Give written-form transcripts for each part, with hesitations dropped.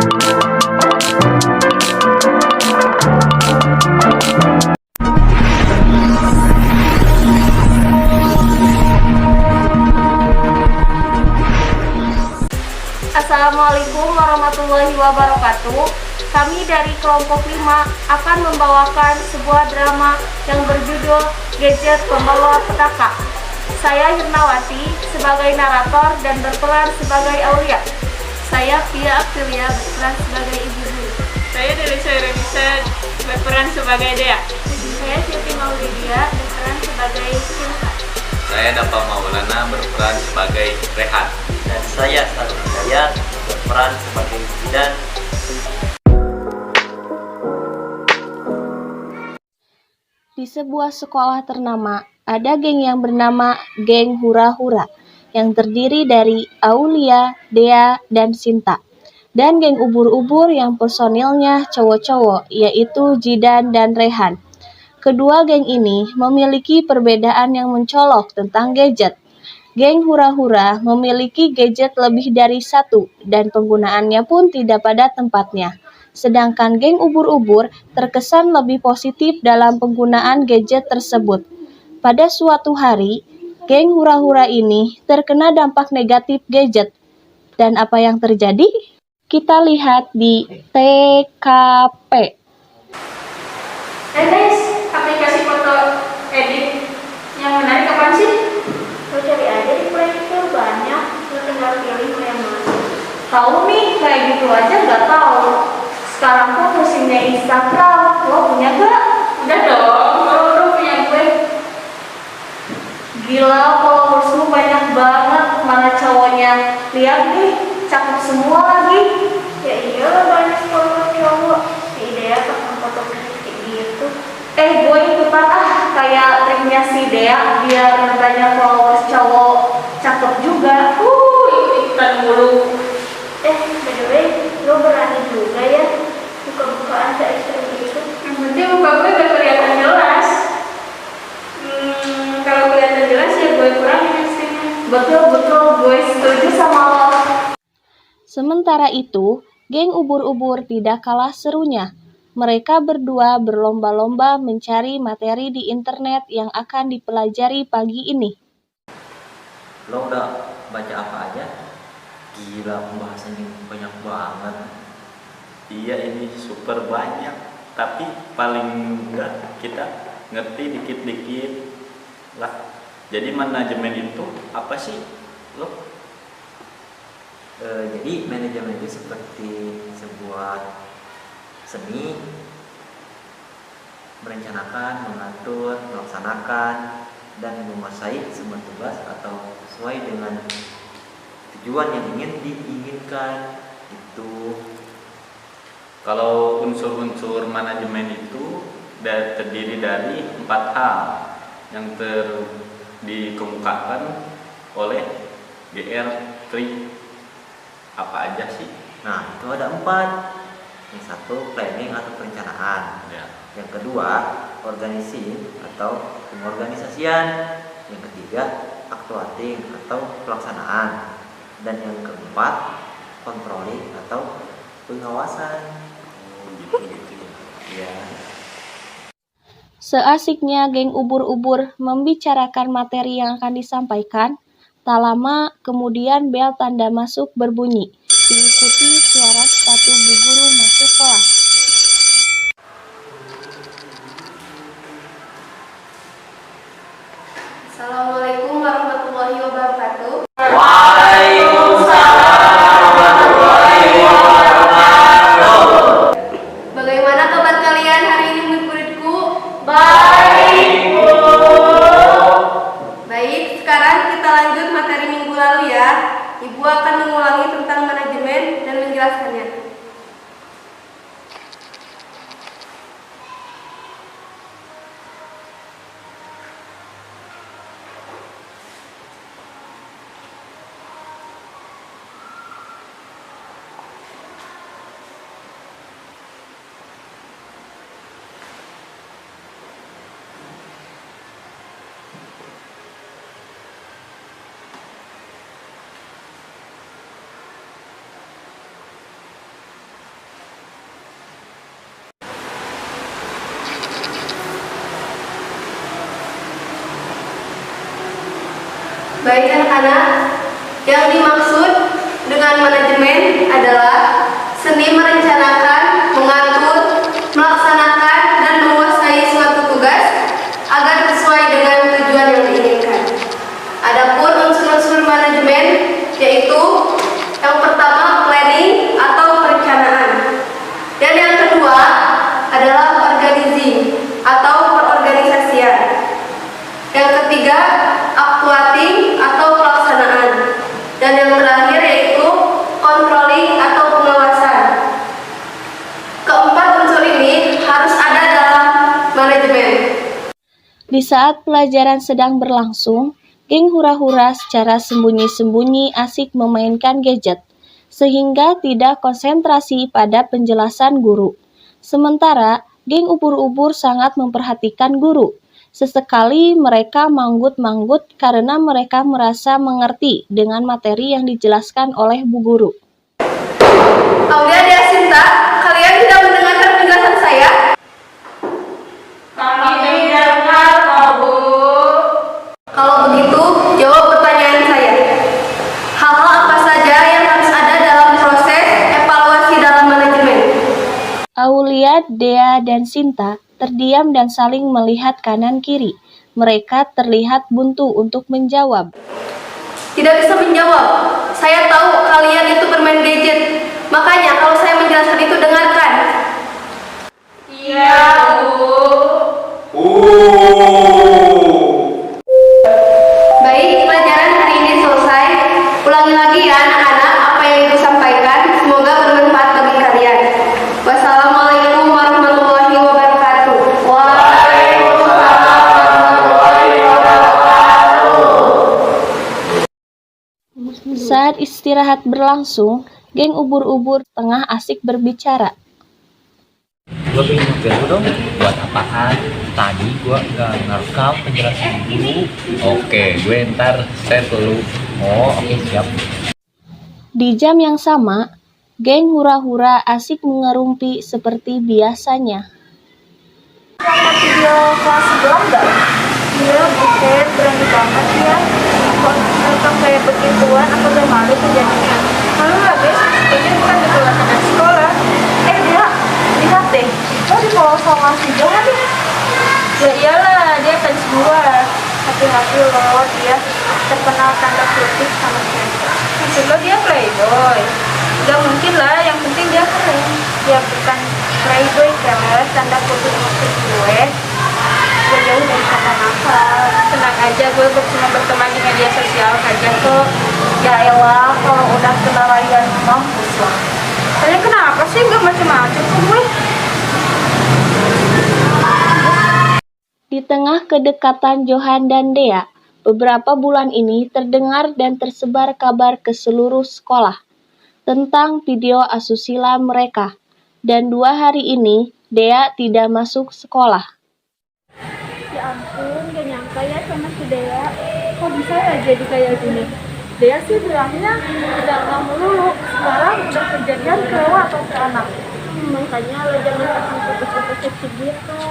Assalamualaikum warahmatullahi wabarakatuh. Kami dari kelompok 5 akan membawakan sebuah drama yang berjudul Gadget Pembawa Petaka. Saya Hirnawati sebagai narator dan berperan sebagai Aulia. Saya Pia Aprilia berperan sebagai ibu guru. Saya Delisa Irenisa berperan sebagai Dea. Saya Siti Maulidia berperan sebagai Sinta. Saya Dapa Maulana berperan sebagai Rehan. Dan saya Sarul Hidayat berperan sebagai Zidan. Di sebuah sekolah ternama, ada geng yang bernama Geng Hura-Hura, yang terdiri dari Aulia, Dea, dan Sinta. Dan geng ubur-ubur yang personilnya cowok-cowok, yaitu Jidan dan Rehan. Kedua geng ini memiliki perbedaan yang mencolok tentang gadget. Geng Hura-Hura memiliki gadget lebih dari satu, dan penggunaannya pun tidak pada tempatnya. Sedangkan geng ubur-ubur terkesan lebih positif dalam penggunaan gadget tersebut. Pada suatu hari, geng hura-hura ini terkena dampak negatif gadget. Dan apa yang terjadi? Kita lihat di TKP. Guys, aplikasi foto edit yang menarik kapan sih? Lo cari aja di Play Store banyak, lo tinggal pilih yang mana. Tahu nih, kayak gitu aja nggak tahu. Sekarang tuh musimnya Instagram, lo punya gak? Udah dong, lo punya gue. Gila, followersmu banyak banget, mana cowoknya? Lihat nih, cakep semua lagi. Ya iyalah banyak cowok. Si Dea pakai foto kayak gitu. Gue ikutan kayak triknya si Dea biar banyak followers cowok cakep juga. Ikutan mulu. By the way, lo berani juga ya buka-bukaan se-ekstrem itu. Yang penting muka gue udah kelihatan jelas. Kalau kelihatan jelas ya gue kurangin ekstrimnya. Betul, gue setuju sama lo. Sementara itu, geng ubur-ubur tidak kalah serunya. Mereka berdua berlomba-lomba mencari materi di internet yang akan dipelajari pagi ini. Lo udah baca apa aja? Gila, pembahasannya banyak banget. Iya, ini super banyak. Tapi paling enggak kita ngerti dikit-dikit lah. Jadi manajemen itu apa sih? Lo? Jadi manajemen itu seperti sebuah seni, merencanakan, mengatur, melaksanakan, dan menguasai sebuah tugas atau sesuai dengan tujuan yang ingin diinginkan. Itu Kalau unsur-unsur manajemen itu terdiri dari 4 hal yang dikemukakan oleh GR Tri. Apa aja sih? Nah, itu ada 4. Yang satu, planning atau perencanaan. Ya. Yang kedua, organisasi atau pengorganisasian. Yang ketiga, actuating atau pelaksanaan. Dan yang keempat, controlling atau pengawasan. Gitu. Ya. Seasiknya geng ubur-ubur membicarakan materi yang akan disampaikan, tak lama kemudian bel tanda masuk berbunyi, diikuti suara sepatu bu guru masuk kelas. Assalamualaikum warahmatullahi wabarakatuh. Bagaimana kabar kalian hari ini murid-muridku? Baik, Bu. Baik, sekarang kita lanjut materi minggu lalu ya. Ibu akan mengulangi tentang manajemen dan menjelaskannya. Baik anak-anak, yang dimaksud dengan manajemen adalah seni merencanakan, mengatur, melaksanakan, dan menguasai suatu tugas agar sesuai dengan tujuan yang diinginkan. Adapun unsur-unsur manajemen yaitu yang pertama planning atau perencanaan, dan yang kedua adalah organizing atau perorganisasian, yang ketiga actuating atau pelaksanaan, dan yang terakhir yaitu controlling atau pengawasan. Keempat unsur ini harus ada dalam manajemen. Di saat pelajaran sedang berlangsung, geng hura-hura secara sembunyi-sembunyi asik memainkan gadget, sehingga tidak konsentrasi pada penjelasan guru. Sementara, geng ubur-ubur sangat memperhatikan guru. Sesekali mereka manggut-manggut karena mereka merasa mengerti dengan materi yang dijelaskan oleh bu guru. Aulia dan Sinta, kalian tidak mendengarkan penjelasan saya? Kami mendengar, Pak Bu. Kalau begitu, jawab pertanyaan saya. Hal-hal apa saja yang harus ada dalam proses evaluasi dalam manajemen? Aulia, Dea, dan Sinta terdiam dan saling melihat kanan-kiri. Mereka terlihat buntu untuk menjawab. Tidak bisa menjawab. Saya tahu kalian itu bermain gadget. Makanya kalau saya menjelaskan itu dengarkan. Iya, Bu. Baik, pelajaran hari ini selesai. Ulangi lagi ya anak-anak apa yang ibu sampaikan. Semoga bermanfaat bagi kalian. Wassalamualaikum warahmatullahi wabarakatuh. Saat istirahat berlangsung, geng ubur-ubur tengah asik berbicara. Gue pengen nyobain dulu dong. Buat apaan? Tadi gue gak ngerekam penjelasan dulu. Oke, gue ntar set dulu. Oh, oke, siap. Di jam yang sama, geng hura-hura asik mengerumpi seperti biasanya. Video kelas sebelah enggak? Iya, bukan berani banget ya. Kok mereka kayak begituan, aku udah malu kejadiannya. Malu lah, guys. Ini bukan di kelas anak sekolah. Dia, lihat deh. Lo di follow sama si Johan nih. Ya iyalah, dia fans gua. Hati-hati loh, dia terkenal tanda kutip sama saya. Maksud lo dia playboy? Gak mungkin lah, yang penting dia keren. Dia bukan playboy kan, tanda kutip maksud gue. Gue jauh dari kata nakal. Tenang aja, gue cuma berteman di media sosial saja kok. Ya elah, kalau udah kenal rayuan mampus lah. Kalian kenapa sih gak macem-macem sih gue? Di tengah kedekatan Johan dan Dea, beberapa bulan ini terdengar dan tersebar kabar ke seluruh sekolah tentang video asusila mereka. Dan 2 hari ini, Dea tidak masuk sekolah. Ya ampun, gak nyangka ya sama si Dea. Kok bisa ya jadi kayak gini? Dea sih bilangnya tidak melulu. Sekarang udah kejadian kelewat atau ke anak. Makanya lo jangan kasih putus-putus gitu.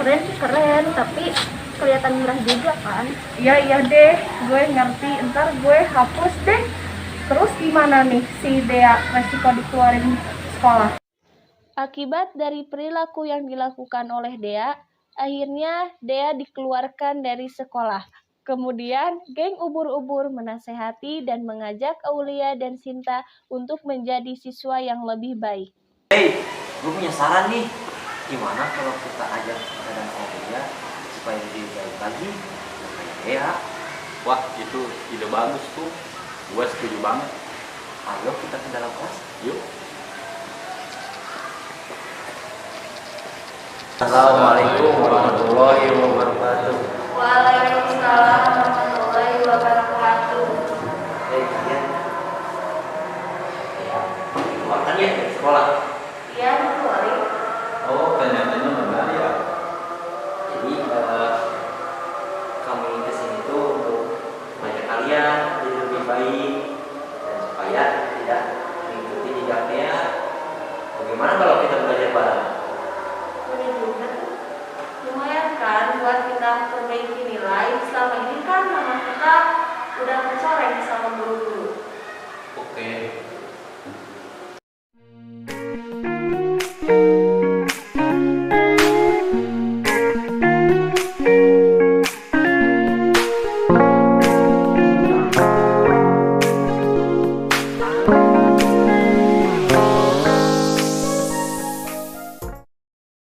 Keren sih keren, tapi kelihatan murah juga kan? Iya deh, gue ngerti. Ntar gue hapus deh. Terus gimana nih si Dea resiko dikeluarin sekolah? Akibat dari perilaku yang dilakukan oleh Dea, akhirnya Dea dikeluarkan dari sekolah. Kemudian, geng ubur-ubur menasehati dan mengajak Aulia dan Sinta untuk menjadi siswa yang lebih baik. Hey, gue punya saran nih. Gimana kalau kita ajak dan Aulia supaya lebih baik lagi? Kayak Dea. Wah, itu ide bagus tuh. Gue setuju banget. Ayo kita ke dalam kelas. Yuk. Assalamualaikum warahmatullahi wabarakatuh. Waalaikumsalam warahmatullahi wabarakatuh. Kalian keluarkan ya dari sekolah. Iya, keluarin. Oh, tanya-tanya benar ya. Jadi kami kesini tuh untuk mengajak kalian jadi lebih baik dan supaya tidak mengikuti jejaknya. Bagaimana kalau kita belajar bareng? Boleh juga. Lumayan kan buat kita perbaiki nilai. Selama ini kan nama kita udah mencoreng sama guru-guru. Oke.